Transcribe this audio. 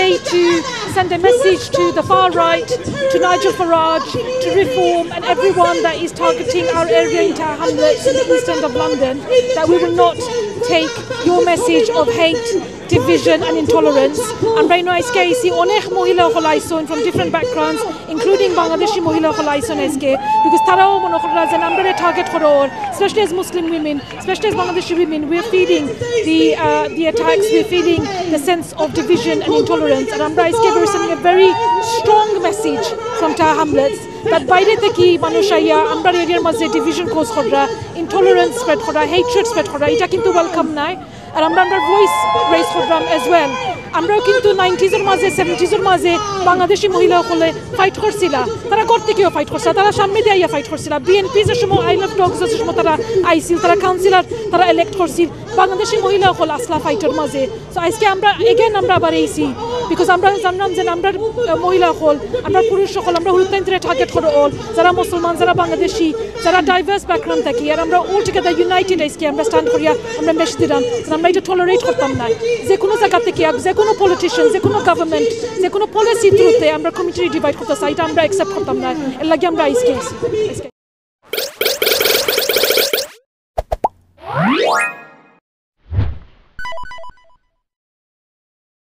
way to send a message to the far right, to Nigel Farage, to Reform and everyone that is targeting our area in Tower Hamlets in the east end of London, that we will not take your message of hate, division and intolerance. And right now I see onek mohila holaison from different backgrounds, including Bangladeshi mohila holaison because tarao monokhora and amra target horror, especially as Muslim women, especially as Bangladeshi women, we're feeling the attacks, we're feeling the sense of division and intolerance. And amra we're sending a very strong message from Tower Hamlets that বাইরে থেকে মানুষ আইয়া আমরা এরিয়ার মাঝে division কোজ করা, intolerance spread করা, hatred spread করা, এটা কিন্তু ওয়েলকাম নাই। আর আমরা ভয়েস রেজ করলাম as well। আমরাও কিন্তু 90s এর মাঝে 70s এর মাঝে বাংলাদেশি মহিলা হলে ফাইট করছিল, তারা করতে গিয়েও ফাইট করছে, তারা সামনে দিয়ে আইয়া ফাইট করছিল, বিএনপি যে সময় আই লাভ ডগস যে সময় তারা আইছিল, তারা কাউন্সিলর তারা ইলেক্ট করছিল, বাংলাদেশি মহিলা হল আসলা ফাইটের মাঝে। সো আজকে আমরা এগেন আমরা আবার এইছি বিকজ আমরা জানলাম যে আমরা মহিলা হল, আমরা পুরুষ সকল, আমরা হুলতাইন্দ্রে টার্গেট করে অল, যারা মুসলমান, যারা বাংলাদেশি, যারা ডাইভার্স ব্যাকগ্রাউন্ড থাকি, আর আমরা অল টুগেদার ইউনাইটেড আজকে আমরা স্ট্যান্ড করিয়া আমরা মেশ দিলাম, আমরা এটা টলারেট করতাম না। যে কোনো জায়গা থেকে যে কোনো পলিটিশিয়ান, যে কোনো গভর্নমেন্ট, যে কোনো পলিসি থ্রুতে আমরা কমিউনিটি ডিভাইড করতে চাই, এটা আমরা অ্যাকসেপ্ট করতাম না। এর লাগে আমরা আজকে